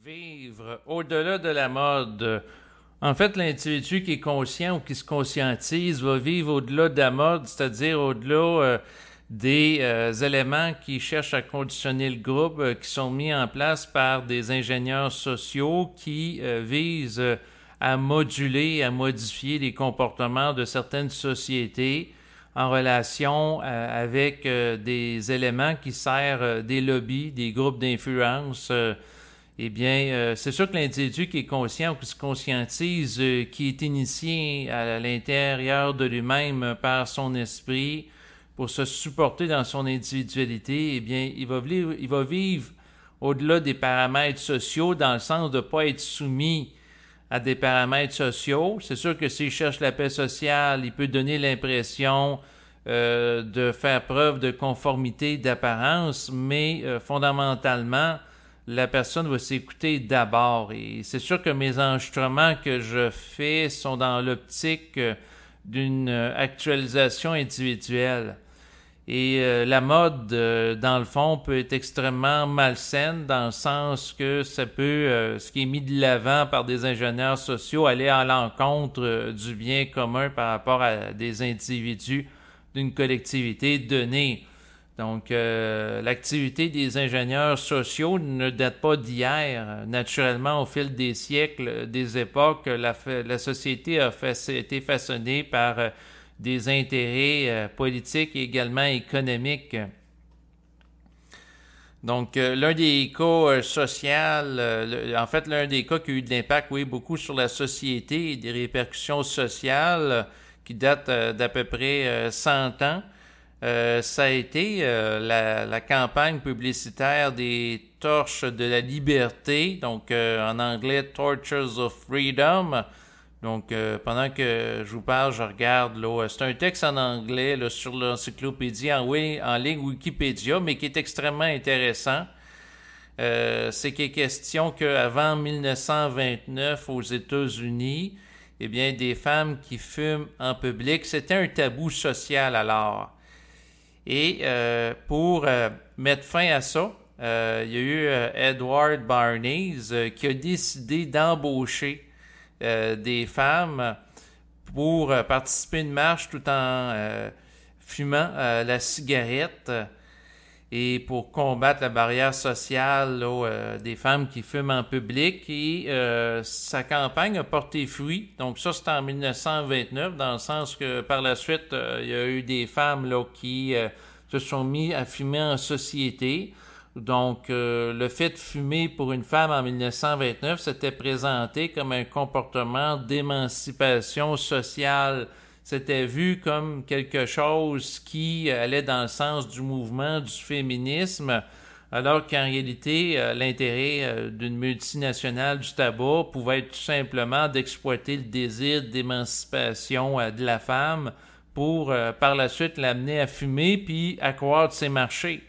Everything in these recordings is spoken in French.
Vivre au-delà de la mode. En fait, l'individu qui est conscient ou qui se conscientise va vivre au-delà de la mode, c'est-à-dire au-delà des éléments qui cherchent à conditionner le groupe, qui sont mis en place par des ingénieurs sociaux qui visent à moduler, à modifier les comportements de certaines sociétés en relation avec des éléments qui servent des lobbies, des groupes d'influence. Eh bien, c'est sûr que l'individu qui est conscient ou qui se conscientise, qui est initié à l'intérieur de lui-même par son esprit pour se supporter dans son individualité, eh bien, il va vivre au-delà des paramètres sociaux dans le sens de ne pas être soumis à des paramètres sociaux. C'est sûr que s'il cherche la paix sociale, il peut donner l'impression de faire preuve de conformité, d'apparence, mais fondamentalement, la personne va s'écouter d'abord. Et c'est sûr que mes enregistrements que je fais sont dans l'optique d'une actualisation individuelle. Et la mode, dans le fond, peut être extrêmement malsaine dans le sens que ça peut, ce qui est mis de l'avant par des ingénieurs sociaux, aller à l'encontre du bien commun par rapport à des individus d'une collectivité donnée. Donc, l'activité des ingénieurs sociaux ne date pas d'hier. Naturellement, au fil des siècles, des époques, la société a été façonnée par des intérêts politiques et également économiques. Donc, l'un des cas social, en fait, l'un des cas qui a eu de l'impact, oui, beaucoup sur la société et des répercussions sociales qui datent d'à peu près 100 ans. Ça a été la campagne publicitaire des Torches de la Liberté, donc en anglais Torches of Freedom. Donc pendant que je vous parle, je regarde là, c'est un texte en anglais là, sur l'encyclopédie en ligne Wikipédia, mais qui est extrêmement intéressant. C'est qu'il est question qu'avant 1929 aux États-Unis, eh bien, des femmes qui fument en public, c'était un tabou social alors. Et pour mettre fin à ça, il y a eu Edward Bernays qui a décidé d'embaucher des femmes pour participer à une marche tout en fumant la cigarette et pour combattre la barrière sociale là, des femmes qui fument en public. Et sa campagne a porté fruit. Donc ça, c'était en 1929, dans le sens que par la suite, il y a eu des femmes là, qui se sont mis à fumer en société. Donc, le fait de fumer pour une femme en 1929, c'était présenté comme un comportement d'émancipation sociale. C'était vu comme quelque chose qui allait dans le sens du mouvement du féminisme, alors qu'en réalité, l'intérêt d'une multinationale du tabac pouvait être tout simplement d'exploiter le désir d'émancipation de la femme pour par la suite l'amener à fumer puis accroître ses marchés.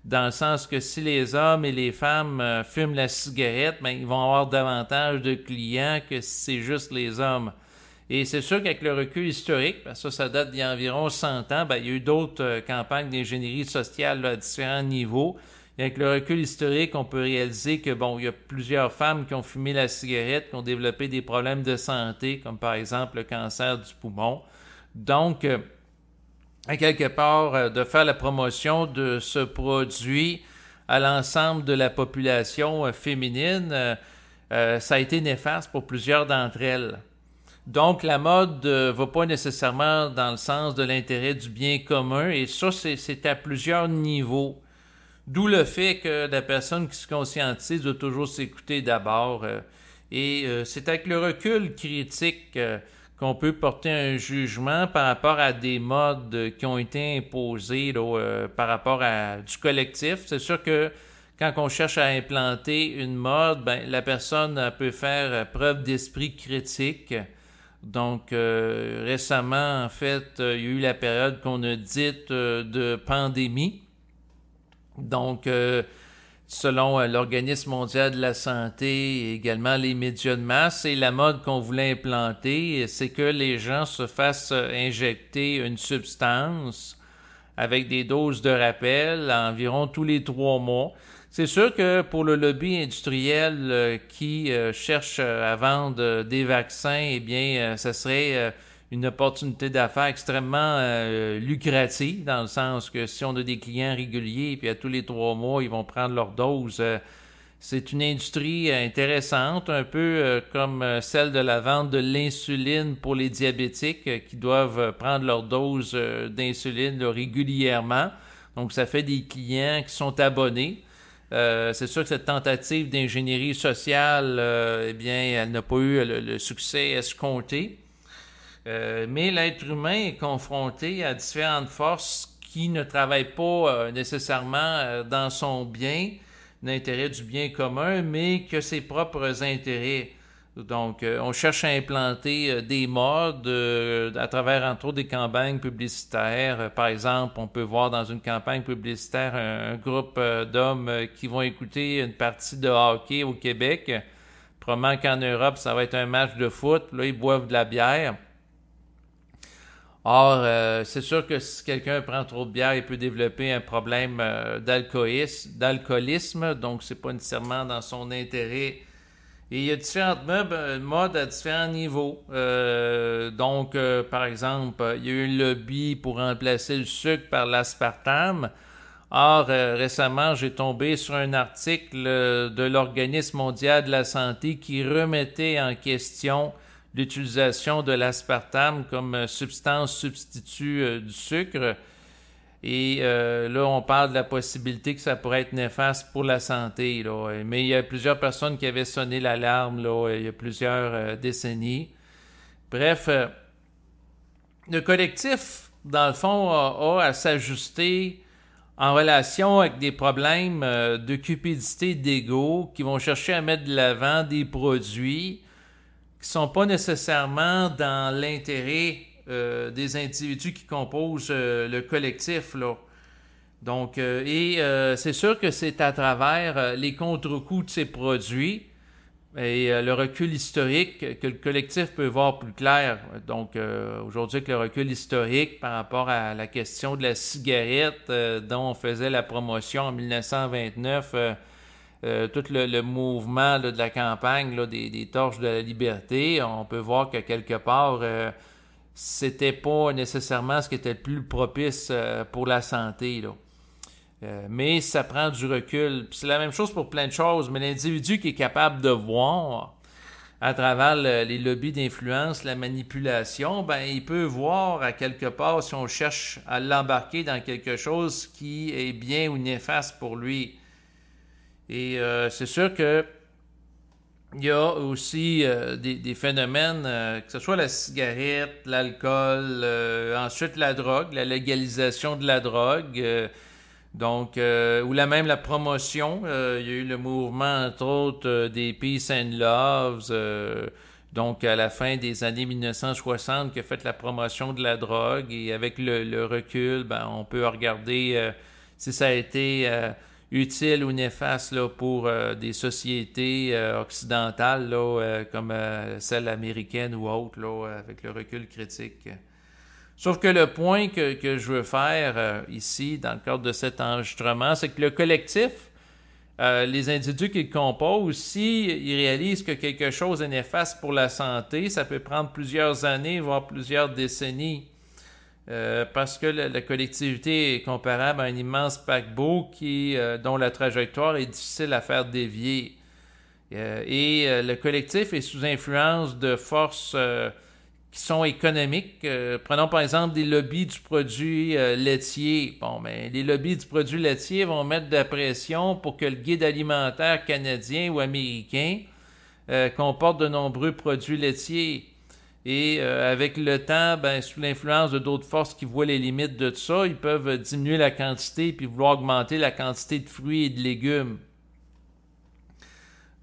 Dans le sens que si les hommes et les femmes fument la cigarette, ben, ils vont avoir davantage de clients que si c'est juste les hommes. Et c'est sûr qu'avec le recul historique, parce que ça date d'il y a environ 100 ans, ben, il y a eu d'autres campagnes d'ingénierie sociale là, à différents niveaux. Et avec le recul historique, on peut réaliser que bon, il y a plusieurs femmes qui ont fumé la cigarette, qui ont développé des problèmes de santé, comme par exemple le cancer du poumon. Donc, à quelque part, de faire la promotion de ce produit à l'ensemble de la population féminine, ça a été néfaste pour plusieurs d'entre elles. Donc, la mode ne va pas nécessairement dans le sens de l'intérêt du bien commun, et ça, c'est à plusieurs niveaux. D'où le fait que la personne qui se conscientise doit toujours s'écouter d'abord. Et c'est avec le recul critique qu'on peut porter un jugement par rapport à des modes qui ont été imposés là, par rapport à du collectif. C'est sûr que quand on cherche à implanter une mode, ben, la personne peut faire preuve d'esprit critique. Donc, récemment, en fait, il y a eu la période qu'on a dite de pandémie. Donc, selon l'Organisme mondial de la santé et également les médias de masse, et la mode qu'on voulait implanter, c'est que les gens se fassent injecter une substance avec des doses de rappel environ tous les 3 mois. C'est sûr que pour le lobby industriel qui cherche à vendre des vaccins, eh bien, ça serait une opportunité d'affaires extrêmement lucrative, dans le sens que si on a des clients réguliers, puis à tous les 3 mois, ils vont prendre leur dose, c'est une industrie intéressante, un peu comme celle de la vente de l'insuline pour les diabétiques qui doivent prendre leur dose d'insuline régulièrement. Donc, ça fait des clients qui sont abonnés. C'est sûr que cette tentative d'ingénierie sociale, eh bien, elle n'a pas eu le succès escompté. Mais l'être humain est confronté à différentes forces qui ne travaillent pas nécessairement dans son bien, l'intérêt du bien commun, mais que ses propres intérêts. Donc, on cherche à implanter des modes à travers, entre autres, des campagnes publicitaires. Par exemple, on peut voir dans une campagne publicitaire un groupe d'hommes qui vont écouter une partie de hockey au Québec. Probablement qu'en Europe, ça va être un match de foot. Là, ils boivent de la bière. Or, c'est sûr que si quelqu'un prend trop de bière, il peut développer un problème d'alcoolisme. Donc, c'est pas nécessairement dans son intérêt. Et il y a différentes modes à différents niveaux. Par exemple, il y a eu un lobby pour remplacer le sucre par l'aspartame. Or, récemment, j'ai tombé sur un article de l'Organisme mondial de la santé qui remettait en question l'utilisation de l'aspartame comme substance substitut du sucre. Et là, on parle de la possibilité que ça pourrait être néfaste pour la santé. Là. Mais il y a plusieurs personnes qui avaient sonné l'alarme il y a plusieurs décennies. Bref, le collectif, dans le fond, a à s'ajuster en relation avec des problèmes de cupidité d'ego qui vont chercher à mettre de l'avant des produits qui ne sont pas nécessairement dans l'intérêt des individus qui composent le collectif. Là. Donc, c'est sûr que c'est à travers les contre-coups de ces produits et le recul historique que le collectif peut voir plus clair. Donc, aujourd'hui, avec le recul historique par rapport à la question de la cigarette dont on faisait la promotion en 1929, tout le mouvement là, de la campagne là, des torches de la liberté, on peut voir que quelque part, c'était pas nécessairement ce qui était le plus propice pour la santé. Là. Mais ça prend du recul. Puis c'est la même chose pour plein de choses, mais l'individu qui est capable de voir à travers les lobbies d'influence, la manipulation, ben il peut voir à quelque part si on cherche à l'embarquer dans quelque chose qui est bien ou néfaste pour lui. Et c'est sûr que il y a aussi des phénomènes, que ce soit la cigarette, l'alcool, ensuite la drogue, la légalisation de la drogue, ou même la promotion. Il y a eu le mouvement, entre autres, des Peace and Loves, donc à la fin des années 1960, qui a fait la promotion de la drogue. Et avec le recul, ben, on peut regarder si ça a été utile ou néfaste là, pour des sociétés occidentales là, comme celle américaine ou autre, là, avec le recul critique. Sauf que le point que je veux faire ici, dans le cadre de cet enregistrement, c'est que le collectif, les individus qui le composent, s'ils réalisent que quelque chose est néfaste pour la santé, ça peut prendre plusieurs années, voire plusieurs décennies. Parce que la collectivité est comparable à un immense paquebot dont la trajectoire est difficile à faire dévier. Le collectif est sous influence de forces qui sont économiques. Prenons par exemple des lobbies du produit laitier. Bon, mais les lobbies du produit laitier vont mettre de la pression pour que le guide alimentaire canadien ou américain comporte de nombreux produits laitiers. Et avec le temps, ben, sous l'influence de d'autres forces qui voient les limites de tout ça, ils peuvent diminuer la quantité puis vouloir augmenter la quantité de fruits et de légumes.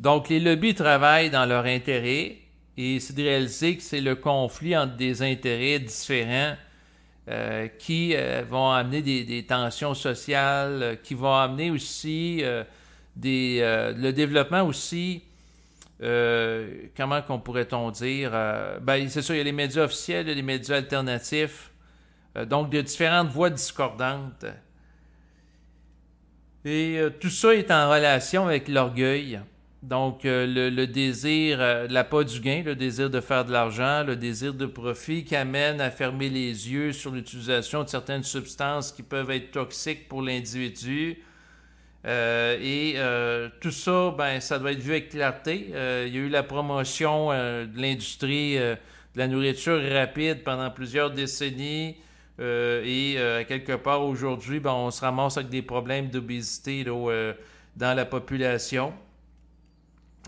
Donc, les lobbies travaillent dans leur intérêt et c'est de réaliser que c'est le conflit entre des intérêts différents qui vont amener des tensions sociales, qui vont amener aussi le développement aussi. Comment qu'on pourrait-on dire? Ben, c'est sûr, il y a les médias officiels, il y a les médias alternatifs, donc de différentes voix discordantes. Et tout ça est en relation avec l'orgueil. Donc, le désir, l'appât du gain, le désir de faire de l'argent, le désir de profit qui amène à fermer les yeux sur l'utilisation de certaines substances qui peuvent être toxiques pour l'individu. Tout ça, ben, ça doit être vu avec clarté. Il y a eu la promotion de l'industrie de la nourriture rapide pendant plusieurs décennies. Quelque part aujourd'hui, ben, on se ramasse avec des problèmes d'obésité là, dans la population.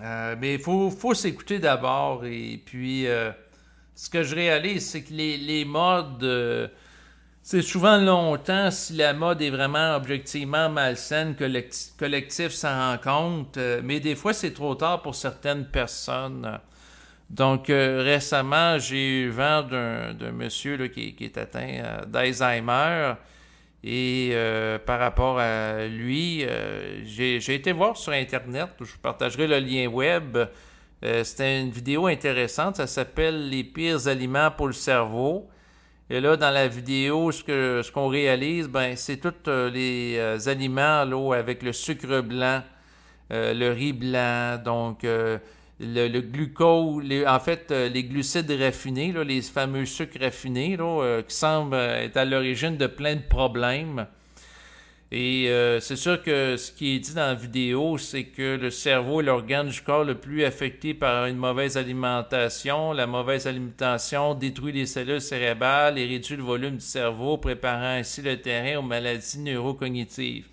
Mais il faut s'écouter d'abord. Et puis, ce que je réalise, c'est que les modes, c'est souvent longtemps, si la mode est vraiment objectivement malsaine, que le collectif s'en rend compte. Mais des fois, c'est trop tard pour certaines personnes. Donc, récemment, j'ai eu vent d'un monsieur là, qui est atteint d'Alzheimer. Et par rapport à lui, j'ai été voir sur Internet, je vous partagerai le lien web. C'était une vidéo intéressante, ça s'appelle Les pires aliments pour le cerveau. Et là, dans la vidéo, ce qu'on réalise, ben, c'est tous les aliments là, avec le sucre blanc, le riz blanc, donc le glucose, les glucides raffinés, là, les fameux sucres raffinés, là, qui semblent être à l'origine de plein de problèmes. Et c'est sûr que ce qui est dit dans la vidéo, c'est que le cerveau est l'organe du corps le plus affecté par une mauvaise alimentation. La mauvaise alimentation détruit les cellules cérébrales et réduit le volume du cerveau, préparant ainsi le terrain aux maladies neurocognitives.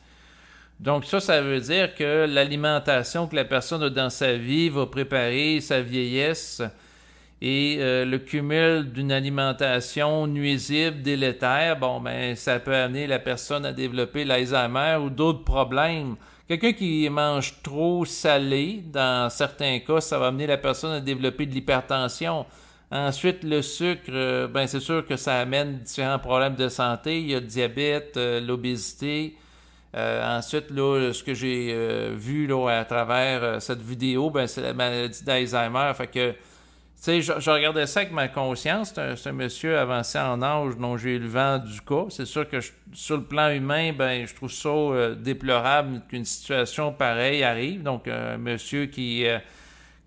Donc ça veut dire que l'alimentation que la personne a dans sa vie va préparer sa vieillesse et le cumul d'une alimentation nuisible, délétère, bon, ben, ça peut amener la personne à développer l'Alzheimer ou d'autres problèmes. Quelqu'un qui mange trop salé, dans certains cas, ça va amener la personne à développer de l'hypertension. Ensuite, le sucre, ben, c'est sûr que ça amène différents problèmes de santé. Il y a le diabète, l'obésité. Ensuite, là, ce que j'ai vu là, à travers cette vidéo, ben, c'est la maladie d'Alzheimer. Fait que, tu sais, je regardais ça avec ma conscience. C'est un monsieur avancé en âge dont j'ai eu le vent du cas. C'est sûr que sur le plan humain, ben, je trouve ça déplorable qu'une situation pareille arrive. Donc, un monsieur qui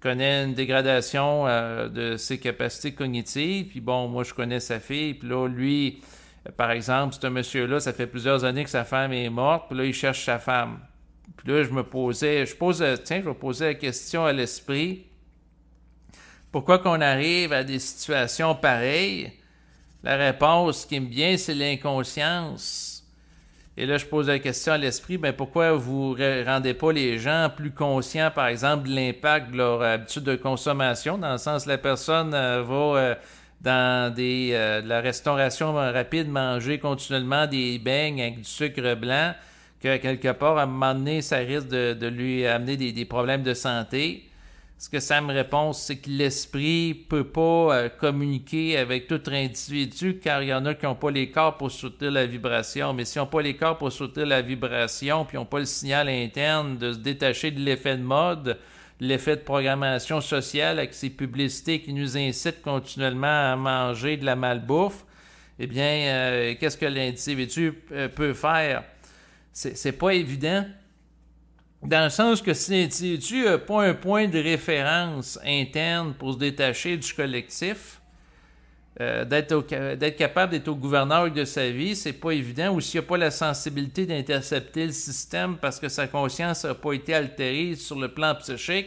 connaît une dégradation de ses capacités cognitives. Puis bon, moi, je connais sa fille. Puis là, lui... Par exemple, ce monsieur-là, ça fait plusieurs années que sa femme est morte, puis là, il cherche sa femme. Puis là, je vais poser la question à l'esprit. Pourquoi qu'on arrive à des situations pareilles? La réponse qui me vient, c'est l'inconscience. Et là, je pose la question à l'esprit, ben pourquoi vous ne rendez pas les gens plus conscients, par exemple, de l'impact de leur habitude de consommation, dans le sens que la personne va... dans de la restauration rapide, manger continuellement des beignes avec du sucre blanc, que quelque part, à un moment donné, ça risque de lui amener des problèmes de santé. Ce que ça me répond, c'est que l'esprit peut pas communiquer avec tout individu, car il y en a qui n'ont pas les corps pour soutenir la vibration. Mais s'ils n'ont pas les corps pour soutenir la vibration, puis ils n'ont pas le signal interne de se détacher de l'effet de mode, l'effet de programmation sociale avec ces publicités qui nous incitent continuellement à manger de la malbouffe, eh bien, qu'est-ce que l'individu peut faire? C'est pas évident. Dans le sens que si l'individu n'a pas un point de référence interne pour se détacher du collectif, d'être capable d'être au gouverneur de sa vie, c'est pas évident. Ou s'il n'y a pas la sensibilité d'intercepter le système parce que sa conscience n'a pas été altérée sur le plan psychique,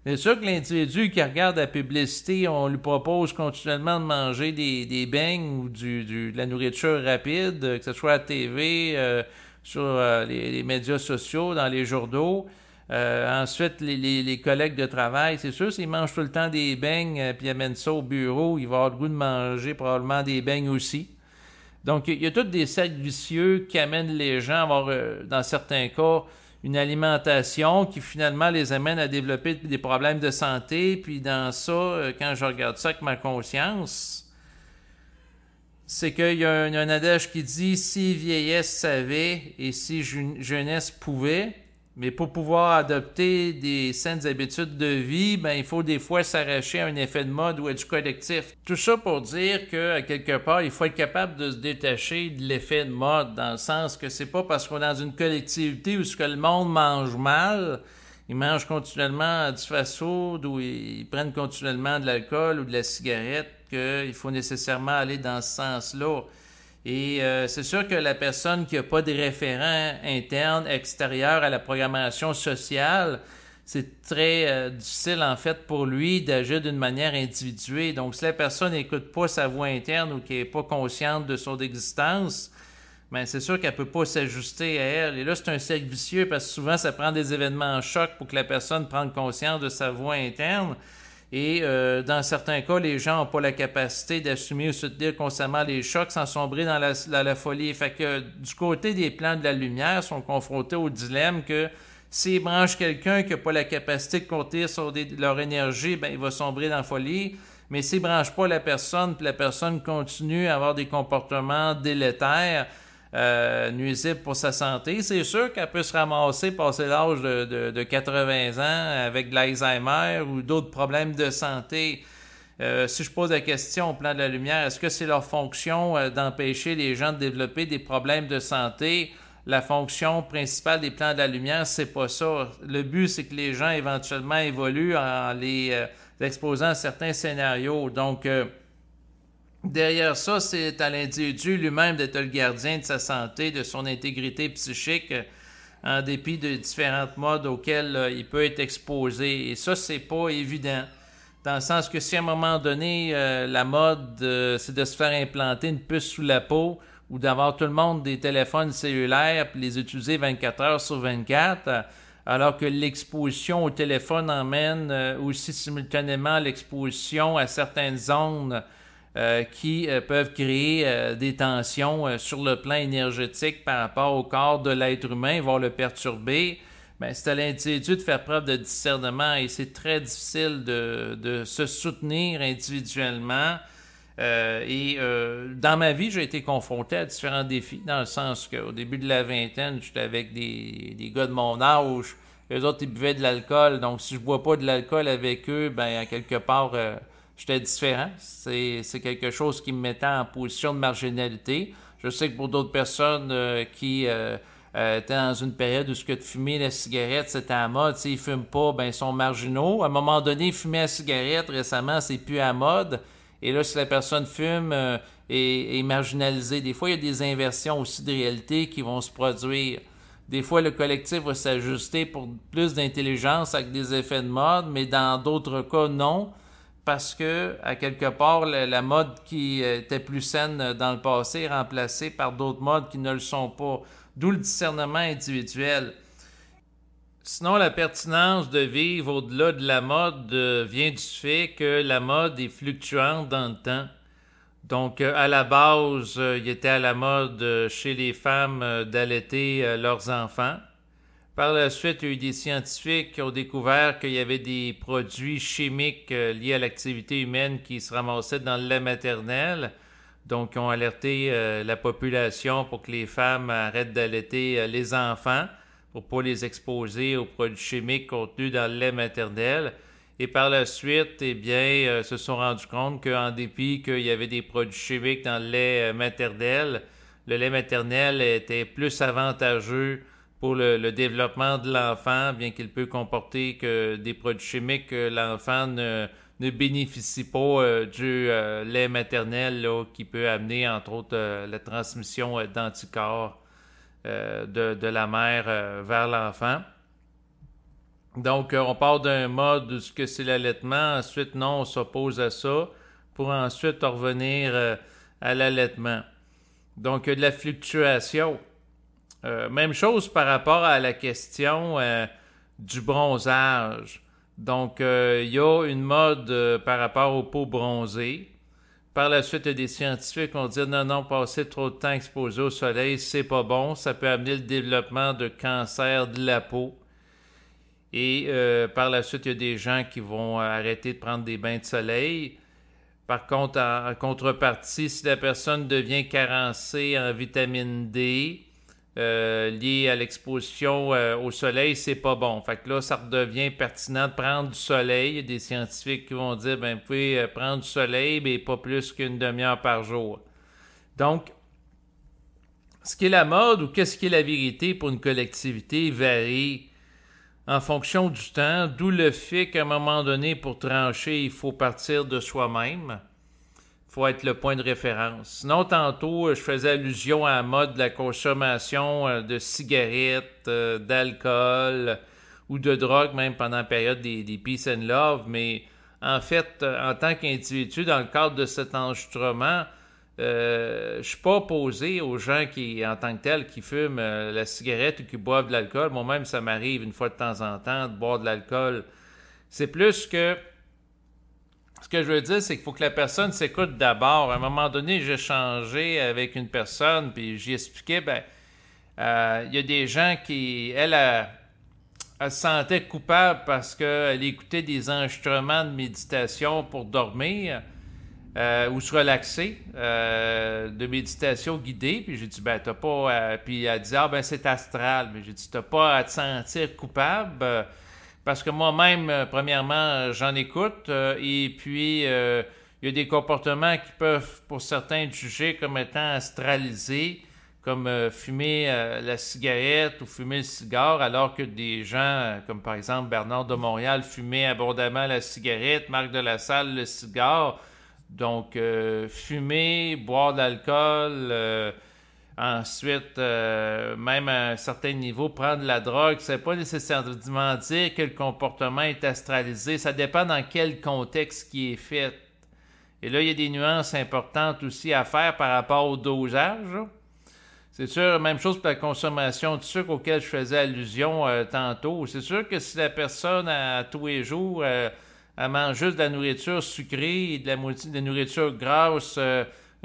c'est sûr que l'individu qui regarde la publicité, on lui propose continuellement de manger des beignes ou de la nourriture rapide, que ce soit à la TV, sur les médias sociaux, dans les journaux. Ensuite, les collègues de travail, c'est sûr, s'ils mangent tout le temps des beignes puis amènent ça au bureau, ils vont avoir le goût de manger probablement des beignes aussi. Donc, il y a tous des cercles vicieux qui amènent les gens à avoir, dans certains cas, une alimentation qui finalement les amène à développer des problèmes de santé. Puis dans ça, quand je regarde ça avec ma conscience, c'est qu'il y a un adage qui dit « Si vieillesse savait et si jeunesse pouvait », Mais pour pouvoir adopter des saines habitudes de vie, ben, il faut des fois s'arracher à un effet de mode ou à du collectif. Tout ça pour dire qu'à quelque part, il faut être capable de se détacher de l'effet de mode, dans le sens que c'est pas parce qu'on est dans une collectivité où ce que le monde mange mal, ils mangent continuellement du fast-food ou ils prennent continuellement de l'alcool ou de la cigarette qu'il faut nécessairement aller dans ce sens-là. Et c'est sûr que la personne qui n'a pas de référent interne, extérieur à la programmation sociale, c'est très difficile en fait pour lui d'agir d'une manière individuée. Donc si la personne n'écoute pas sa voix interne ou qu'elle n'est pas consciente de son existence, ben, c'est sûr qu'elle ne peut pas s'ajuster à elle. Et là, c'est un cercle vicieux parce que souvent, ça prend des événements en choc pour que la personne prenne conscience de sa voix interne. Et dans certains cas, les gens n'ont pas la capacité d'assumer ou de soutenir constamment les chocs sans sombrer dans la folie. Fait que du côté des plans de la lumière, ils sont confrontés au dilemme que s'ils branchent quelqu'un qui n'a pas la capacité de compter sur leur énergie, ben, il va sombrer dans la folie. Mais s'ils ne branchent pas la personne, puis la personne continue à avoir des comportements délétères, nuisible pour sa santé, c'est sûr qu'elle peut se ramasser passer l'âge de 80 ans avec de l'Alzheimer ou d'autres problèmes de santé. Si je pose la question au plan de la lumière, est-ce que c'est leur fonction d'empêcher les gens de développer des problèmes de santé? La fonction principale des plans de la lumière, c'est pas ça. Le but, c'est que les gens éventuellement évoluent en les exposant à certains scénarios. Donc, derrière ça, c'est à l'individu lui-même d'être le gardien de sa santé, de son intégrité psychique, en dépit de différentes modes auxquels il peut être exposé. Et ça, c'est pas évident. Dans le sens que si à un moment donné, la mode, c'est de se faire implanter une puce sous la peau ou d'avoir tout le monde des téléphones cellulaires puis les utiliser 24 heures sur 24, alors que l'exposition au téléphone emmène aussi simultanément l'exposition à certaines zones qui peuvent créer des tensions sur le plan énergétique par rapport au corps de l'être humain, voire le perturber. Ben, c'est à l'individu de faire preuve de discernement et c'est très difficile de se soutenir individuellement. Dans ma vie, j'ai été confronté à différents défis, dans le sens qu'au début de la vingtaine, j'étais avec des gars de mon âge. Eux autres, ils buvaient de l'alcool. Donc, si je bois pas de l'alcool avec eux, ben, à quelque part, j'étais différent. C'est quelque chose qui me mettait en position de marginalité. Je sais que pour d'autres personnes qui étaient dans une période où ce que de fumer la cigarette, c'était à la mode. S'ils fument pas, ben, ils sont marginaux. À un moment donné, fumer la cigarette, récemment, c'est plus à la mode. Et là, si la personne fume, est marginalisée. Des fois, il y a des inversions aussi de réalité qui vont se produire. Des fois, le collectif va s'ajuster pour plus d'intelligence avec des effets de mode, mais dans d'autres cas, non. Parce que, à quelque part, la mode qui était plus saine dans le passé est remplacée par d'autres modes qui ne le sont pas. D'où le discernement individuel. Sinon, la pertinence de vivre au-delà de la mode vient du fait que la mode est fluctuante dans le temps. Donc, à la base, il était à la mode chez les femmes d'allaiter leurs enfants. Par la suite, il y a eu des scientifiques qui ont découvert qu'il y avait des produits chimiques liés à l'activité humaine qui se ramassaient dans le lait maternel. Donc, ils ont alerté la population pour que les femmes arrêtent d'allaiter les enfants pour ne pas les exposer aux produits chimiques contenus dans le lait maternel. Et par la suite, eh bien, se sont rendus compte qu'en dépit qu'il y avait des produits chimiques dans le lait maternel, le lait maternel était plus avantageux pour le développement de l'enfant, bien qu'il peut comporter que des produits chimiques que l'enfant ne bénéficie pas du lait maternel là, qui peut amener, entre autres, la transmission d'anticorps de la mère vers l'enfant. Donc, on part d'un mode où ce que c'est l'allaitement, ensuite, non, on s'oppose à ça, pour ensuite revenir à l'allaitement. Donc, il y a de la fluctuation. Même chose par rapport à la question du bronzage. Donc, il y a une mode par rapport aux peaux bronzées. Par la suite, il y a des scientifiques qui vont dire non, passer trop de temps exposé au soleil, c'est pas bon. Ça peut amener le développement de cancer de la peau. Et par la suite, il y a des gens qui vont arrêter de prendre des bains de soleil. Par contre, en contrepartie, si la personne devient carencée en vitamine D, liées à l'exposition au soleil, c'est pas bon. Fait que là, ça redevient pertinent de prendre du soleil. Il y a des scientifiques qui vont dire, ben, vous pouvez prendre du soleil, mais pas plus qu'une demi-heure par jour. Donc, ce qui est la mode ou qu'est-ce qui est la vérité pour une collectivité varie en fonction du temps, d'où le fait qu'à un moment donné, pour trancher, il faut partir de soi-même. Il faut être le point de référence. Sinon, tantôt, je faisais allusion à la mode de la consommation de cigarettes, d'alcool ou de drogue, même pendant la période des Peace and Love. Mais en fait, en tant qu'individu, dans le cadre de cet enregistrement, je suis pas opposé aux gens qui, en tant que tels, qui fument la cigarette ou qui boivent de l'alcool. Moi-même, ça m'arrive une fois de temps en temps de boire de l'alcool. C'est plus que... Ce que je veux dire, c'est qu'il faut que la personne s'écoute d'abord. À un moment donné, j'ai changé avec une personne, puis j'y expliquais, il y a des gens qui, elle se sentait coupable parce qu'elle écoutait des enregistrements de méditation pour dormir ou se relaxer, de méditation guidée. Puis j'ai dit, t'as pas... puis elle dit, c'est astral. Mais j'ai dit, t'as pas à te sentir coupable. Parce que moi-même, premièrement, j'en écoute, et puis il y a des comportements qui peuvent, pour certains, être jugés comme étant astralisés, comme fumer la cigarette ou fumer le cigare, alors que des gens, comme par exemple Bernard de Montréal, fumaient abondamment la cigarette, Marc de la Salle le cigare. Donc, fumer, boire de l'alcool... Ensuite, même à un certain niveau, prendre la drogue, ça ne veut pas nécessairement dire que le comportement est astralisé. Ça dépend dans quel contexte qui est fait. Et là, il y a des nuances importantes aussi à faire par rapport au dosage. Là. C'est sûr, même chose pour la consommation de sucre auquel je faisais allusion tantôt. C'est sûr que si la personne, à tous les jours, elle mange juste de la nourriture sucrée et de la nourriture grasse...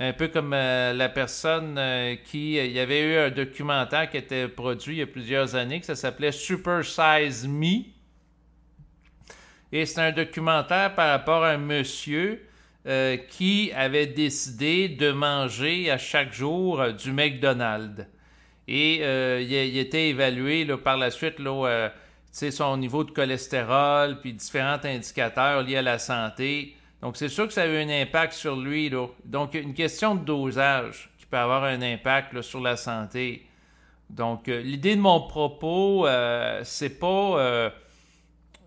un peu comme la personne il y avait eu un documentaire qui était produit il y a plusieurs années, que ça s'appelait Super Size Me. Et c'est un documentaire par rapport à un monsieur qui avait décidé de manger à chaque jour du McDonald's. Et il était évalué là, par la suite, là, son niveau de cholestérol, puis différents indicateurs liés à la santé. Donc, c'est sûr que ça a eu un impact sur lui. Là. Donc, une question de dosage qui peut avoir un impact là, sur la santé. Donc, l'idée de mon propos, c'est pas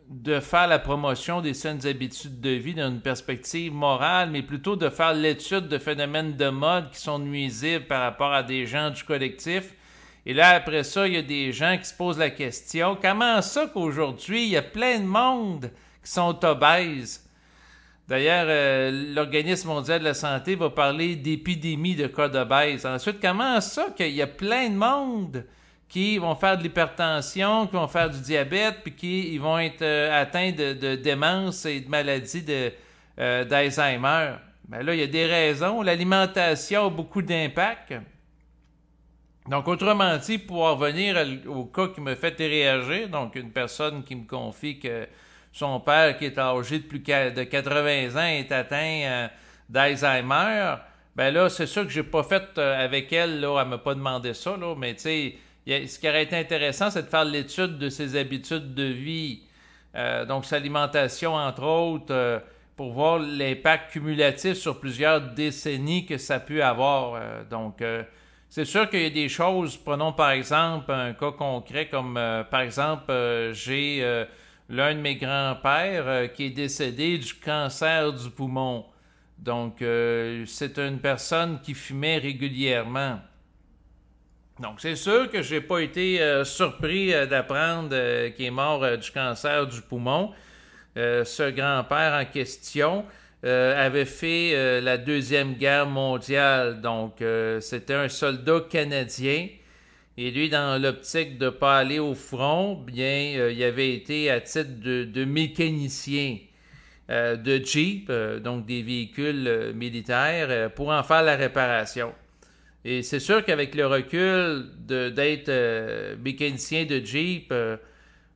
de faire la promotion des saines habitudes de vie dans une perspective morale, mais plutôt de faire l'étude de phénomènes de mode qui sont nuisibles par rapport à des gens du collectif. Et là, après ça, il y a des gens qui se posent la question, comment ça qu'aujourd'hui, il y a plein de monde qui sont obèses? D'ailleurs, l'Organisme mondial de la santé va parler d'épidémie de cas d'obèses. Ensuite, comment ça qu'il y a plein de monde qui vont faire de l'hypertension, qui vont faire du diabète, puis qui vont être atteints de démence et de maladies d'Alzheimer? Ben là, il y a des raisons. L'alimentation a beaucoup d'impact. Donc, autrement dit, pour en revenir au cas qui me fait réagir, donc une personne qui me confie que son père, qui est âgé de plus de 80 ans, est atteint d'Alzheimer, ben là, c'est sûr que j'ai pas fait avec elle, là, elle m'a pas demandé ça, là, mais tu sais, ce qui aurait été intéressant, c'est de faire l'étude de ses habitudes de vie, donc sa alimentation, entre autres, pour voir l'impact cumulatif sur plusieurs décennies que ça peut avoir. Donc, c'est sûr qu'il y a des choses, prenons par exemple un cas concret comme, par exemple, j'ai... l'un de mes grands-pères qui est décédé du cancer du poumon. Donc, c'est une personne qui fumait régulièrement. Donc, c'est sûr que je n'ai pas été surpris d'apprendre qu'il est mort du cancer du poumon. Ce grand-père en question avait fait la Deuxième Guerre mondiale. Donc, c'était un soldat canadien. Et lui, dans l'optique de ne pas aller au front, bien, il avait été à titre de mécanicien de Jeep, donc des véhicules militaires, pour en faire la réparation. Et c'est sûr qu'avec le recul d'être mécanicien de Jeep,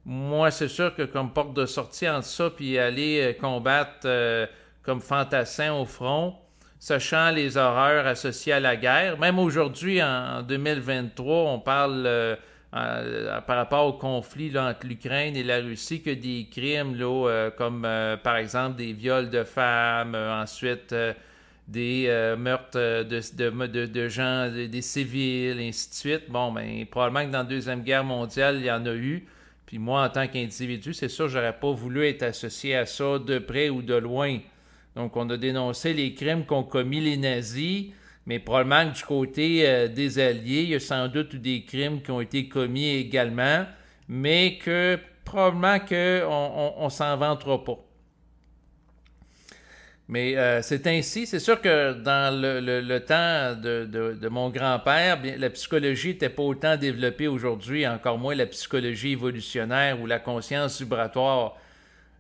moi, c'est sûr que comme porte de sortie entre ça puis aller combattre comme fantassin au front, sachant les horreurs associées à la guerre. Même aujourd'hui, en 2023, on parle par rapport au conflit là, entre l'Ukraine et la Russie que des crimes là, comme par exemple des viols de femmes, ensuite des meurtres de gens, des civils, et ainsi de suite. Bon, ben probablement que dans la Deuxième Guerre mondiale, il y en a eu. Puis moi, en tant qu'individu, c'est sûr, j'aurais pas voulu être associé à ça de près ou de loin. Donc, on a dénoncé les crimes qu'ont commis les nazis, mais probablement que du côté des Alliés, il y a sans doute eu des crimes qui ont été commis également, mais que probablement qu'on s'en vantera pas. Mais c'est ainsi. C'est sûr que dans le temps de mon grand-père, la psychologie n'était pas autant développée aujourd'hui, encore moins la psychologie évolutionnaire ou la conscience vibratoire.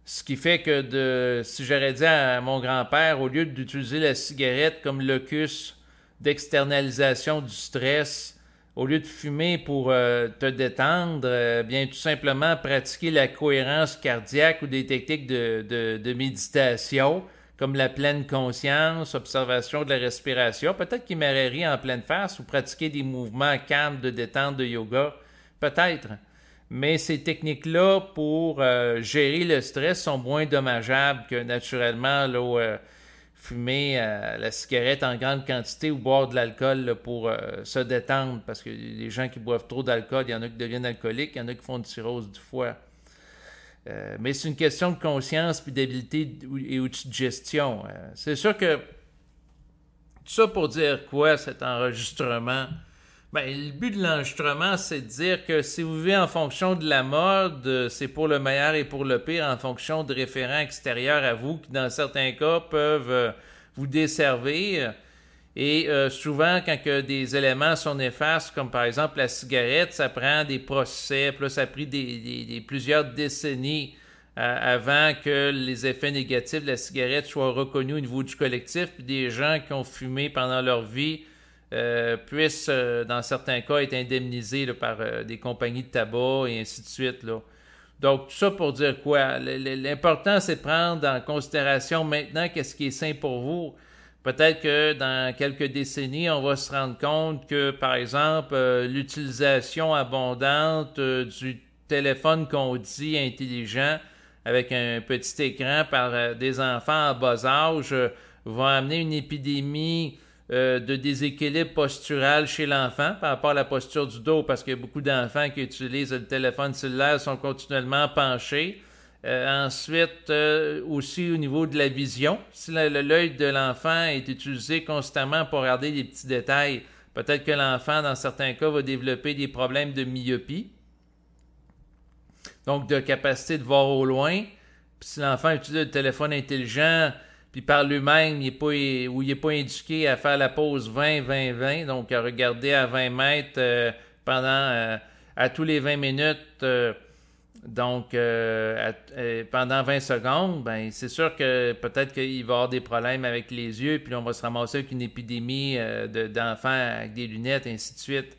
Ce qui fait que si j'aurais dit à mon grand-père, au lieu d'utiliser la cigarette comme locus d'externalisation du stress, au lieu de fumer pour te détendre, bien tout simplement pratiquer la cohérence cardiaque ou des techniques de méditation, comme la pleine conscience, observation de la respiration. Peut-être qu'il m'aurait ri en pleine face ou pratiquer des mouvements calmes de détente de yoga. Peut-être. Mais ces techniques-là pour gérer le stress sont moins dommageables que naturellement là, fumer la cigarette en grande quantité ou boire de l'alcool là, pour se détendre. Parce que les gens qui boivent trop d'alcool, il y en a qui deviennent alcooliques, il y en a qui font une cirrhose du foie. Mais c'est une question de conscience puis d'habileté et outils de gestion. C'est sûr que tout ça pour dire quoi, cet enregistrement? Ben, le but de l'enregistrement, c'est de dire que si vous vivez en fonction de la mode, c'est pour le meilleur et pour le pire en fonction de référents extérieurs à vous qui, dans certains cas, peuvent vous desservir. Et souvent, quand que des éléments sont néfastes, comme par exemple la cigarette, ça prend des procès, puis là, ça a pris plusieurs décennies avant que les effets négatifs de la cigarette soient reconnus au niveau du collectif, puis des gens qui ont fumé pendant leur vie puissent, dans certains cas, être indemnisés là, par des compagnies de tabac et ainsi de suite. Là. Donc, tout ça pour dire quoi? L'important, c'est de prendre en considération maintenant qu'est-ce qui est sain pour vous. Peut-être que dans quelques décennies, on va se rendre compte que, par exemple, l'utilisation abondante du téléphone qu'on dit intelligent avec un petit écran par des enfants à bas âge va amener une épidémie de déséquilibre postural chez l'enfant par rapport à la posture du dos, parce qu'il y a beaucoup d'enfants qui utilisent le téléphone cellulaire sont continuellement penchés. Ensuite, aussi au niveau de la vision, si l'œil de l'enfant est utilisé constamment pour regarder des petits détails, peut-être que l'enfant, dans certains cas, va développer des problèmes de myopie, donc de capacité de voir au loin. Puis si l'enfant utilise le téléphone intelligent, puis par lui-même, il n'est pas indiqué à faire la pause 20-20-20, donc à regarder à 20 mètres à tous les 20 minutes, pendant 20 secondes, ben c'est sûr que peut-être qu'il va y avoir des problèmes avec les yeux, puis on va se ramasser avec une épidémie d'enfants avec des lunettes, et ainsi de suite.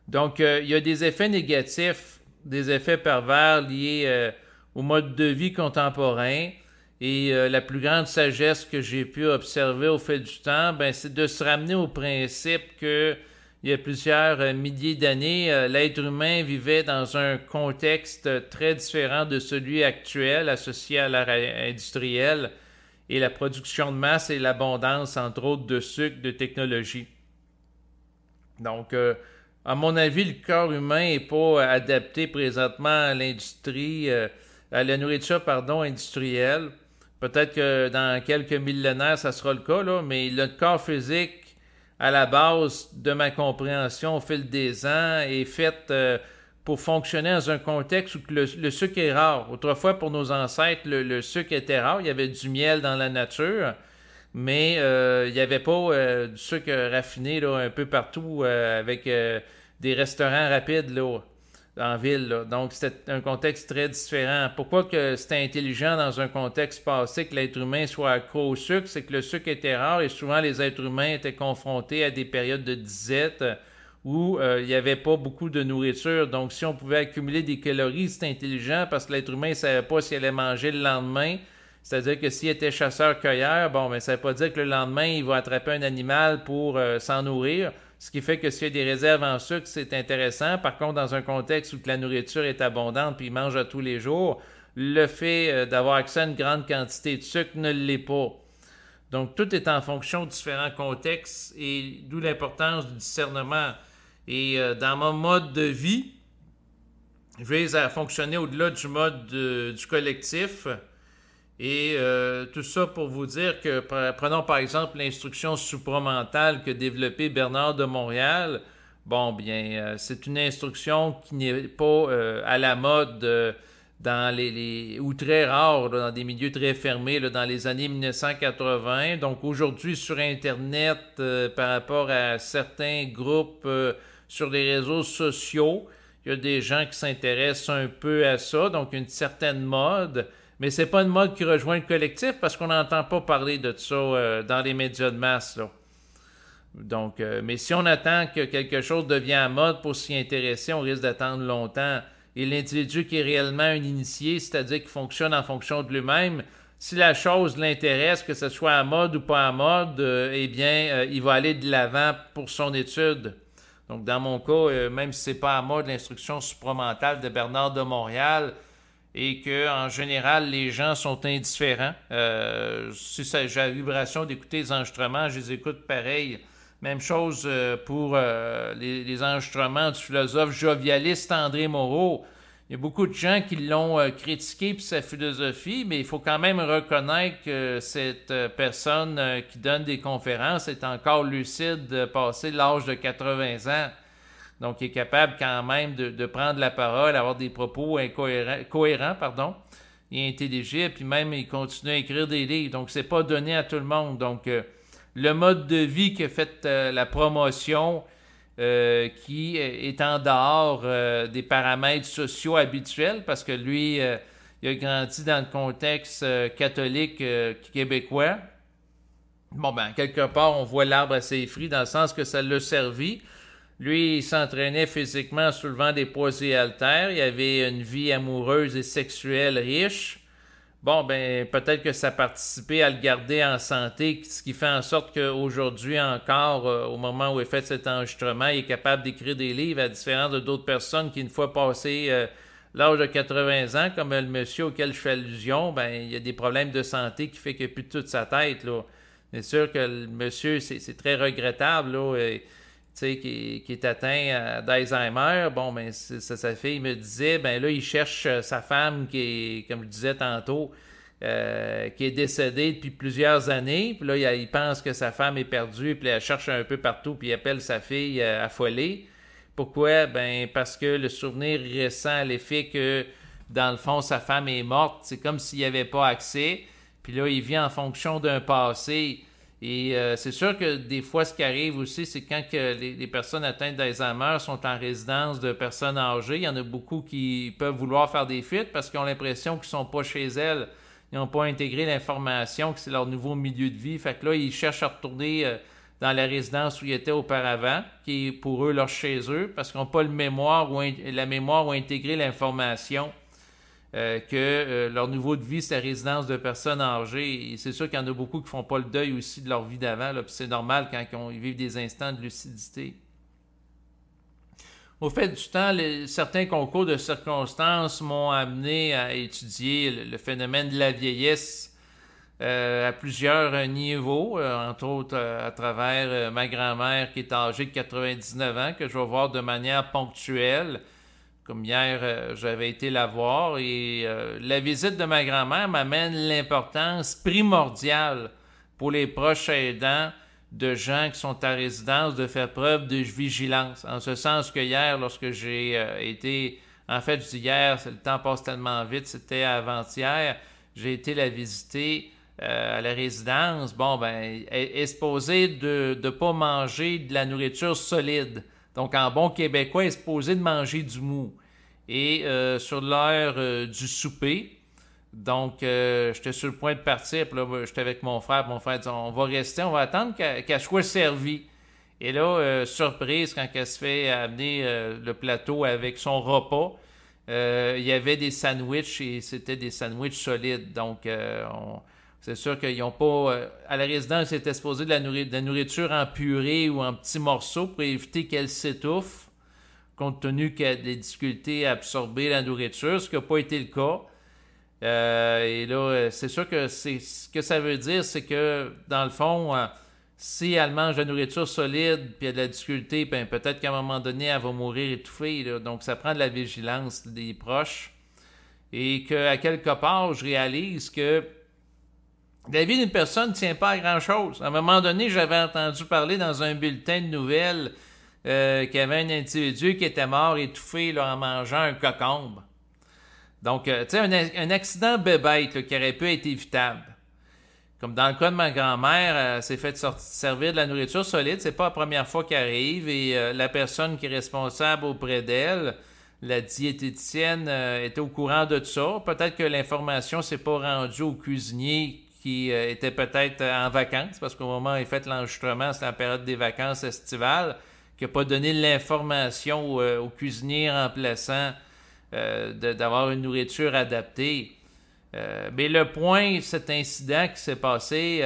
Donc, il y a des effets négatifs, des effets pervers liés au mode de vie contemporain. Et la plus grande sagesse que j'ai pu observer au fil du temps, ben, c'est de se ramener au principe que il y a plusieurs milliers d'années, l'être humain vivait dans un contexte très différent de celui actuel associé à l'ère industrielle et la production de masse et l'abondance, entre autres, de sucre, de technologie. Donc, à mon avis, le corps humain n'est pas adapté présentement à l'industrie, à la nourriture, industrielle. Peut-être que dans quelques millénaires, ça sera le cas, là, mais le corps physique, à la base de ma compréhension au fil des ans, est fait pour fonctionner dans un contexte où le sucre est rare. Autrefois, pour nos ancêtres, le sucre était rare. Il y avait du miel dans la nature, mais il n'y avait pas du sucre raffiné là, un peu partout avec des restaurants rapides là, en ville. Là. Donc, c'était un contexte très différent. Pourquoi que c'était intelligent dans un contexte passé que l'être humain soit accro au sucre? C'est que le sucre était rare et souvent les êtres humains étaient confrontés à des périodes de disette où il n'y avait pas beaucoup de nourriture. Donc, si on pouvait accumuler des calories, c'était intelligent parce que l'être humain ne savait pas s'il allait manger le lendemain, C'est-à-dire que s'il était chasseur-cueilleur, bon, ben, ça ne veut pas dire que le lendemain, il va attraper un animal pour s'en nourrir. Ce qui fait que s'il y a des réserves en sucre, c'est intéressant. Par contre, dans un contexte où la nourriture est abondante puis il mange à tous les jours, le fait d'avoir accès à une grande quantité de sucre ne l'est pas. Donc, tout est en fonction de différents contextes et d'où l'importance du discernement. Et dans mon mode de vie, je vise à fonctionner au-delà du mode du collectif. Et tout ça pour vous dire que, prenons par exemple l'instruction supramentale que développée Bernard de Montréal. Bon, bien, c'est une instruction qui n'est pas à la mode dans ou très rare, là, dans des milieux très fermés, là, dans les années 1980. Donc aujourd'hui, sur Internet, par rapport à certains groupes sur les réseaux sociaux, il y a des gens qui s'intéressent un peu à ça, donc une certaine mode. Mais c'est pas une mode qui rejoint le collectif parce qu'on n'entend pas parler de ça dans les médias de masse, là. Donc, mais si on attend que quelque chose devienne à mode pour s'y intéresser, on risque d'attendre longtemps. Et l'individu qui est réellement un initié, c'est-à-dire qui fonctionne en fonction de lui-même, si la chose l'intéresse, que ce soit à mode ou pas à mode, eh bien, il va aller de l'avant pour son étude. Donc, dans mon cas, même si c'est pas à mode l'instruction supramentale de Bernard de Montréal, et que en général, les gens sont indifférents. Si j'ai la vibration d'écouter les enregistrements, je les écoute pareil. Même chose pour les enregistrements du philosophe jovialiste André Moreau. Il y a beaucoup de gens qui l'ont critiqué pour sa philosophie, mais il faut quand même reconnaître que cette personne qui donne des conférences est encore lucide, passé l'âge de 80 ans. Donc, il est capable quand même de prendre la parole, avoir des propos cohérents, et intelligibles, puis même il continue à écrire des livres. Donc, c'est pas donné à tout le monde. Donc, le mode de vie que fait la promotion, qui est en dehors des paramètres sociaux habituels, parce que lui, il a grandi dans le contexte catholique québécois. Bon, ben, quelque part, on voit l'arbre à ses fruits dans le sens que ça l'a servi. Lui, il s'entraînait physiquement en soulevant des poids et haltères. Il avait une vie amoureuse et sexuelle riche. Bon, ben, peut-être que ça participait à le garder en santé, ce qui fait en sorte qu'aujourd'hui encore, au moment où il fait cet enregistrement, il est capable d'écrire des livres à différence d'autres personnes qui, une fois passé l'âge de 80 ans, comme le monsieur auquel je fais allusion, ben, il y a des problèmes de santé qui fait qu'il n'y a plus de toute sa tête, là. C'est sûr que le monsieur, c'est très regrettable, là, qui est atteint d'Alzheimer. Bon, ben, sa fille me disait, ben là, il cherche sa femme qui est, comme je disais tantôt, qui est décédée depuis plusieurs années. Puis là, il pense que sa femme est perdue, puis elle cherche un peu partout, puis il appelle sa fille affolée. Pourquoi? Ben, parce que le souvenir récent à l'effet que, dans le fond, sa femme est morte. C'est comme s'il n'y avait pas accès. Puis là, il vit en fonction d'un passé. Et c'est sûr que des fois, ce qui arrive aussi, c'est quand que les personnes atteintes d'Alzheimer sont en résidence de personnes âgées, il y en a beaucoup qui peuvent vouloir faire des fuites parce qu'ils ont l'impression qu'ils ne sont pas chez elles. Ils n'ont pas intégré l'information que c'est leur nouveau milieu de vie. Fait que là, ils cherchent à retourner dans la résidence où ils étaient auparavant, qui est pour eux leur chez eux, parce qu'ils n'ont pas la mémoire ou intégré l'information. Que leur niveau de vie, c'est la résidence de personnes âgées. Et c'est sûr qu'il y en a beaucoup qui ne font pas le deuil aussi de leur vie d'avant. Puis c'est normal quand ils vivent des instants de lucidité. Au fait du temps, certains concours de circonstances m'ont amené à étudier le phénomène de la vieillesse à plusieurs niveaux, entre autres à travers ma grand-mère qui est âgée de 99 ans, que je vais voir de manière ponctuelle. Comme hier, j'avais été la voir et la visite de ma grand-mère m'amène l'importance primordiale pour les proches aidants de gens qui sont à résidence de faire preuve de vigilance. En ce sens que hier, lorsque j'ai été... En fait, je dis hier, le temps passe tellement vite, c'était avant-hier, j'ai été la visiter à la résidence. Bon, ben, elle est supposée de ne pas manger de la nourriture solide. Donc, en bon québécois, elle est supposée de manger du mou. Et sur l'heure du souper, donc j'étais sur le point de partir, puis là, j'étais avec mon frère. Mon frère dit, on va rester, on va attendre qu'elle soit servie. Et là, surprise, quand elle se fait amener le plateau avec son repas, il y avait des sandwichs et c'était des sandwichs solides. Donc, c'est sûr qu'ils n'ont pas... à la résidence, ils étaient supposés de la nourriture en purée ou en petits morceaux pour éviter qu'elle s'étouffe, compte tenu qu'elle a des difficultés à absorber la nourriture, ce qui n'a pas été le cas. Et là, c'est sûr que ce que ça veut dire, c'est que, dans le fond, si elle mange de la nourriture solide puis elle a de la difficulté, ben, peut-être qu'à un moment donné, elle va mourir étouffée. Là. Donc, ça prend de la vigilance des proches. Et qu'à quelque part, je réalise que la vie d'une personne ne tient pas à grand-chose. À un moment donné, j'avais entendu parler dans un bulletin de nouvelles qu'il y avait un individu qui était mort étouffé là, en mangeant un cocombe. Donc, tu sais, un accident bébête là, qui aurait pu être évitable. Comme dans le cas de ma grand-mère, elle s'est fait servir de la nourriture solide. C'est pas la première fois qu'elle arrive et la personne qui est responsable auprès d'elle, la diététicienne, était au courant de tout ça. Peut-être que l'information s'est pas rendue au cuisinier qui était peut-être en vacances, parce qu'au moment où il a fait l'enregistrement, c'était la période des vacances estivales, qui n'a pas donné l'information au cuisinier remplaçant d'avoir une nourriture adaptée. Mais le point, cet incident qui s'est passé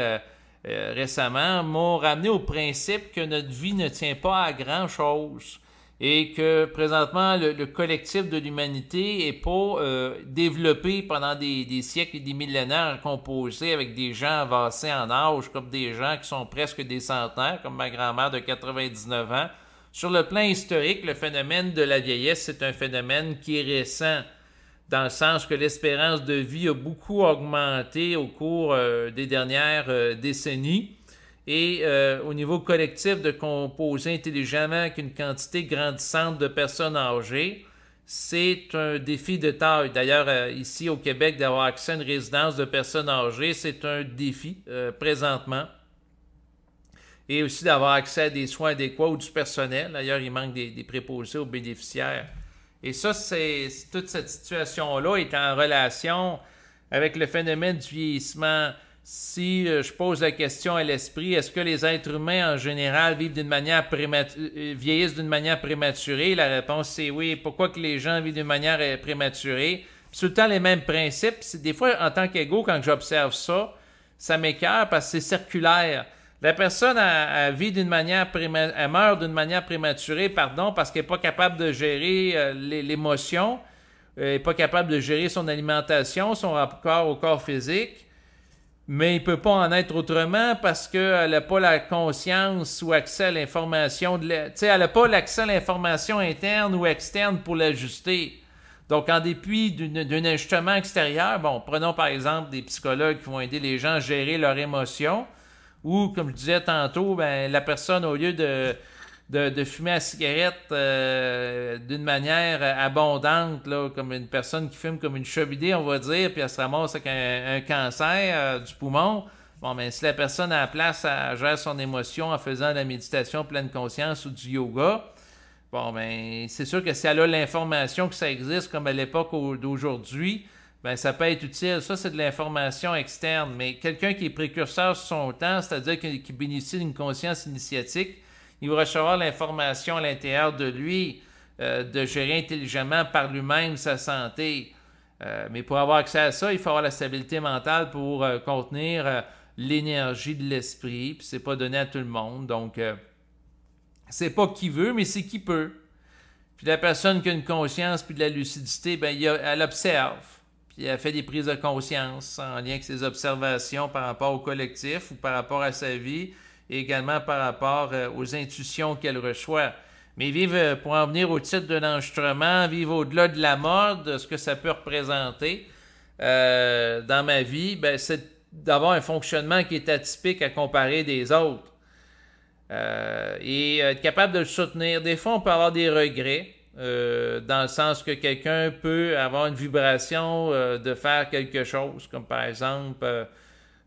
récemment, m'a ramené au principe que notre vie ne tient pas à grand-chose et que présentement, le collectif de l'humanité n'est pas développé pendant des siècles et des millénaires, composé avec des gens avancés en âge, comme des gens qui sont presque des centenaires, comme ma grand-mère de 99 ans. Sur le plan historique, le phénomène de la vieillesse, c'est un phénomène qui est récent, dans le sens que l'espérance de vie a beaucoup augmenté au cours des dernières décennies. Et au niveau collectif, de composer intelligemment avec une quantité grandissante de personnes âgées, c'est un défi de taille. D'ailleurs, ici au Québec, d'avoir accès à une résidence de personnes âgées, c'est un défi présentement. Et aussi d'avoir accès à des soins adéquats ou du personnel. D'ailleurs, il manque des préposés aux bénéficiaires. Et ça, toute cette situation-là est en relation avec le phénomène du vieillissement. Si je pose la question à l'esprit, est-ce que les êtres humains en général vieillissent d'une manière prématurée? La réponse c'est oui. Pourquoi que les gens vivent d'une manière prématurée? C'est tout le temps les mêmes principes. Des fois, en tant qu'égo, quand j'observe ça, ça m'écoeure parce que c'est circulaire. La personne elle meurt d'une manière prématurée, parce qu'elle n'est pas capable de gérer l'émotion, elle n'est pas capable de gérer son alimentation, son rapport au corps physique, mais il ne peut pas en être autrement parce qu'elle n'a pas la conscience ou accès à l'information. Elle n'a pas l'accès à l'information interne ou externe pour l'ajuster. Donc, en dépit d'un ajustement extérieur, prenons par exemple des psychologues qui vont aider les gens à gérer leurs émotions, ou, comme je disais tantôt, la personne, au lieu de fumer la cigarette d'une manière abondante, là, comme une personne qui fume comme une chebidée, on va dire, puis elle se ramasse avec un cancer du poumon, si la personne à la place, elle gère son émotion en faisant de la méditation pleine conscience ou du yoga, c'est sûr que si elle a l'information que ça existe, comme à l'époque d'aujourd'hui, ça peut être utile. Ça, c'est de l'information externe. Mais quelqu'un qui est précurseur sur son temps, c'est-à-dire qui bénéficie d'une conscience initiatique, il va recevoir l'information à l'intérieur de lui, de gérer intelligemment par lui-même sa santé. Mais pour avoir accès à ça, il faut avoir la stabilité mentale pour contenir l'énergie de l'esprit. Puis c'est pas donné à tout le monde. Donc, c'est pas qui veut, mais c'est qui peut. Puis la personne qui a une conscience puis de la lucidité, elle observe. Puis elle fait des prises de conscience en lien avec ses observations par rapport au collectif ou par rapport à sa vie et également par rapport aux intuitions qu'elle reçoit. Mais vivre, pour en venir au titre de l'enregistrement, vivre au-delà de la mort, de ce que ça peut représenter dans ma vie, c'est d'avoir un fonctionnement qui est atypique à comparer des autres. Et être capable de le soutenir. Des fois, on peut avoir des regrets. Dans le sens que quelqu'un peut avoir une vibration de faire quelque chose, comme par exemple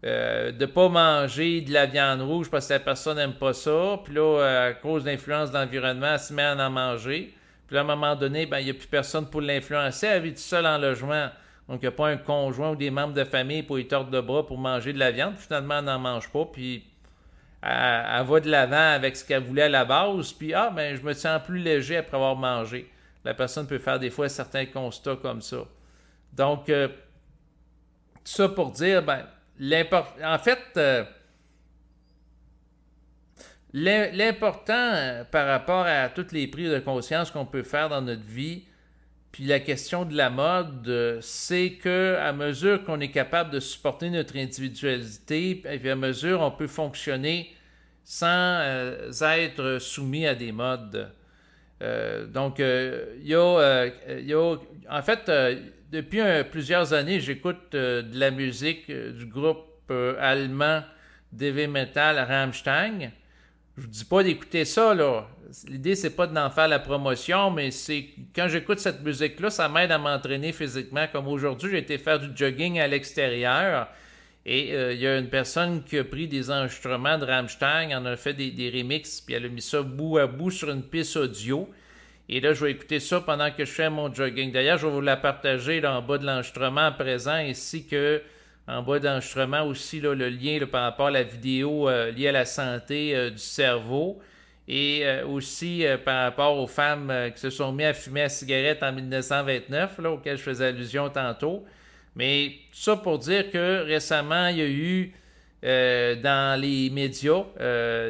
de ne pas manger de la viande rouge parce que la personne n'aime pas ça, puis là, à cause de l'influence de l'environnement, elle se met à en manger, puis là, à un moment donné, il n'y a plus personne pour l'influencer, elle vit toute seule en logement, donc il n'y a pas un conjoint ou des membres de famille pour y tordre le bras pour manger de la viande, finalement, elle n'en mange pas, puis elle va de l'avant avec ce qu'elle voulait à la base, puis je me sens plus léger après avoir mangé. La personne peut faire des fois certains constats comme ça. Donc, tout ça pour dire, ben, en fait, l'important par rapport à toutes les prises de conscience qu'on peut faire dans notre vie, puis la question de la mode, c'est que à mesure qu'on est capable de supporter notre individualité, et puis à mesure on peut fonctionner sans être soumis à des modes. Donc, en fait, depuis plusieurs années, j'écoute de la musique du groupe allemand d'heavy metal Rammstein. Je vous dis pas d'écouter ça, là. L'idée, c'est pas d'en faire la promotion, mais c'est quand j'écoute cette musique-là, ça m'aide à m'entraîner physiquement. Comme aujourd'hui, j'ai été faire du jogging à l'extérieur et il y a une personne qui a pris des enregistrements de Rammstein, en a fait des remixes, puis elle a mis ça bout à bout sur une piste audio. Et là, je vais écouter ça pendant que je fais mon jogging. D'ailleurs, je vais vous la partager là, en bas de l'enregistrement à présent, ainsi que en bas d'enregistrement aussi là, le lien là, par rapport à la vidéo liée à la santé du cerveau et aussi par rapport aux femmes qui se sont mis à fumer la cigarette en 1929, là, auquel je faisais allusion tantôt. Mais tout ça pour dire que récemment, il y a eu dans les médias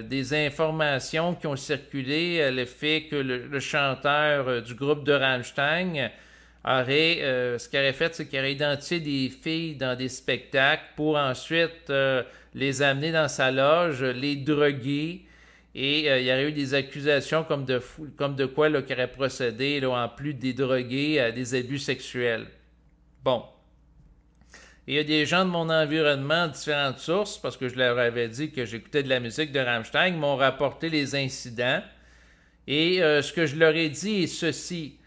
des informations qui ont circulé, le fait que le chanteur du groupe de Rammstein ce qu'il aurait fait, c'est qu'il aurait identifié des filles dans des spectacles pour ensuite les amener dans sa loge, les droguer, et il y aurait eu des accusations comme de quoi là, qu'il aurait procédé, là, en plus des drogués, à des abus sexuels. Bon. Et il y a des gens de mon environnement, différentes sources, parce que je leur avais dit que j'écoutais de la musique de Rammstein, m'ont rapporté les incidents. Et ce que je leur ai dit est ceci.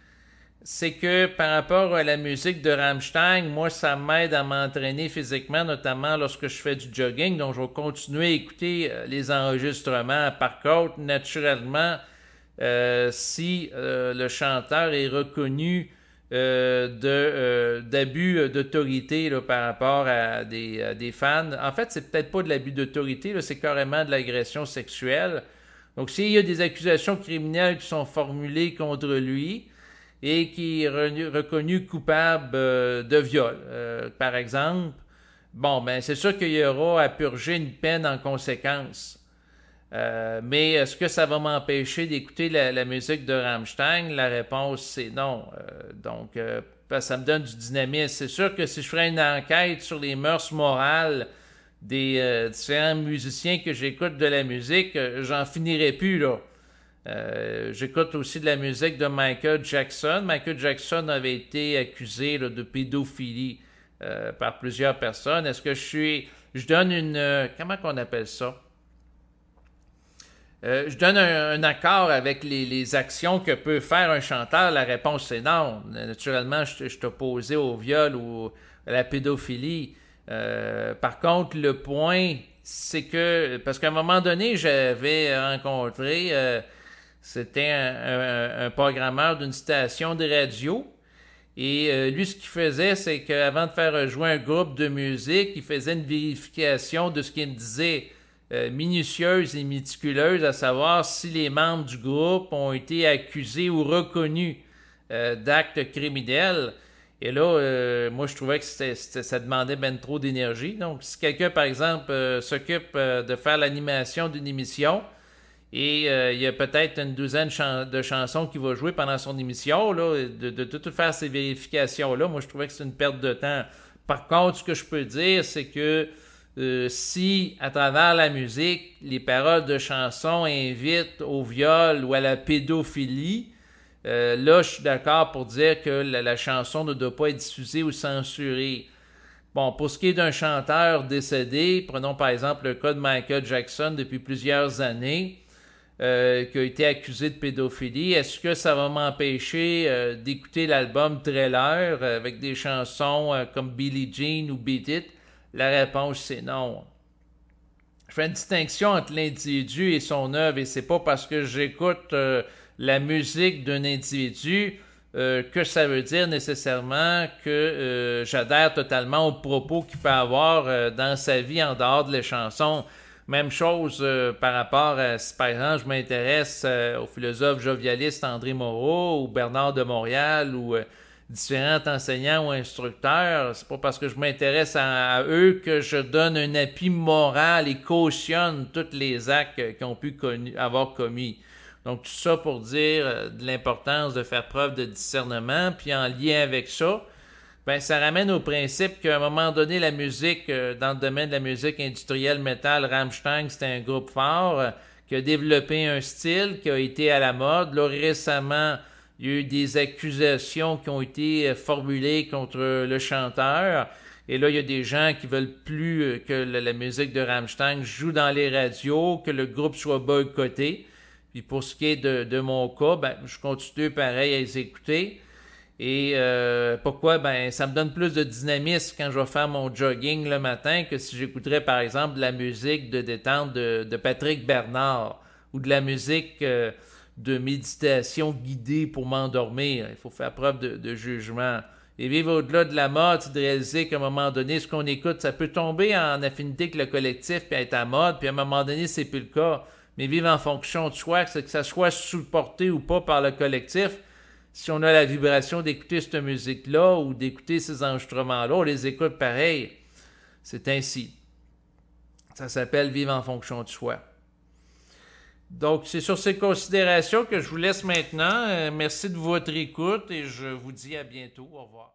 C'est que par rapport à la musique de Rammstein, moi, ça m'aide à m'entraîner physiquement, notamment lorsque je fais du jogging. Donc, je vais continuer à écouter les enregistrements. Par contre, naturellement, si le chanteur est reconnu d'abus d'autorité là, par rapport à des fans, en fait, c'est peut-être pas de l'abus d'autorité, là, c'est carrément de l'agression sexuelle. Donc, s'il y a des accusations criminelles qui sont formulées contre lui, et qui est reconnu coupable de viol, par exemple, bon, ben c'est sûr qu'il y aura à purger une peine en conséquence. Mais est-ce que ça va m'empêcher d'écouter la musique de Rammstein? La réponse, c'est non. Donc, ça me donne du dynamisme. C'est sûr que si je ferais une enquête sur les mœurs morales des différents musiciens que j'écoute de la musique, j'en finirais plus, là. J'écoute aussi de la musique de Michael Jackson. Michael Jackson avait été accusé là, de pédophilie par plusieurs personnes. Est-ce que je donne comment qu'on appelle ça? Je donne un accord avec les actions que peut faire un chanteur. La réponse c'est non. Naturellement, je suis opposé au viol ou à la pédophilie. Par contre, le point, c'est que, parce qu'à un moment donné, j'avais rencontré... c'était un programmeur d'une station de radio. Et lui, ce qu'il faisait, c'est qu'avant de faire jouer un groupe de musique, il faisait une vérification de ce qu'il me disait, minutieuse et méticuleuse, à savoir si les membres du groupe ont été accusés ou reconnus d'actes criminels. Et là, moi, je trouvais que ça demandait ben trop d'énergie. Donc, si quelqu'un, par exemple, s'occupe de faire l'animation d'une émission, et il y a peut-être une douzaine de chansons qu'il va jouer pendant son émission, là, de tout faire ces vérifications-là, moi je trouvais que c'est une perte de temps. Par contre, ce que je peux dire, c'est que si, à travers la musique, les paroles de chansons invitent au viol ou à la pédophilie, là, je suis d'accord pour dire que la chanson ne doit pas être diffusée ou censurée. Bon, pour ce qui est d'un chanteur décédé, prenons par exemple le cas de Michael Jackson depuis plusieurs années, qui a été accusé de pédophilie. Est-ce que ça va m'empêcher d'écouter l'album Thriller avec des chansons comme Billie Jean ou Beat It? La réponse, c'est non. Je fais une distinction entre l'individu et son œuvre, et c'est pas parce que j'écoute la musique d'un individu que ça veut dire nécessairement que j'adhère totalement aux propos qu'il peut avoir dans sa vie en dehors de les chansons. Même chose par rapport à si par exemple je m'intéresse au philosophe jovialiste André Moreau ou Bernard de Montréal ou différents enseignants ou instructeurs, c'est pas parce que je m'intéresse à eux que je donne un appui moral et cautionne tous les actes qu'ils ont pu avoir commis. Donc tout ça pour dire de l'importance de faire preuve de discernement, puis en lien avec ça, ben, ça ramène au principe qu'à un moment donné, la musique, dans le domaine de la musique industrielle métal, Rammstein, c'était un groupe fort qui a développé un style qui a été à la mode. Là, récemment, il y a eu des accusations qui ont été formulées contre le chanteur. Et là, il y a des gens qui veulent plus que la musique de Rammstein joue dans les radios, que le groupe soit boycotté. Puis pour ce qui est de mon cas, ben, je continue pareil à les écouter. Et pourquoi? Ben, ça me donne plus de dynamisme quand je vais faire mon jogging le matin que si j'écouterais par exemple de la musique de détente de Patrick Bernard ou de la musique de méditation guidée pour m'endormir. Il faut faire preuve de jugement. Et vivre au-delà de la mode, c'est de réaliser qu'à un moment donné, ce qu'on écoute, ça peut tomber en affinité avec le collectif puis être à mode, puis à un moment donné, c'est plus le cas. Mais vivre en fonction de soi, que ça soit supporté ou pas par le collectif, si on a la vibration d'écouter cette musique-là ou d'écouter ces enregistrements-là, on les écoute pareil. C'est ainsi. Ça s'appelle vivre en fonction de soi. Donc, c'est sur ces considérations que je vous laisse maintenant. Merci de votre écoute et je vous dis à bientôt. Au revoir.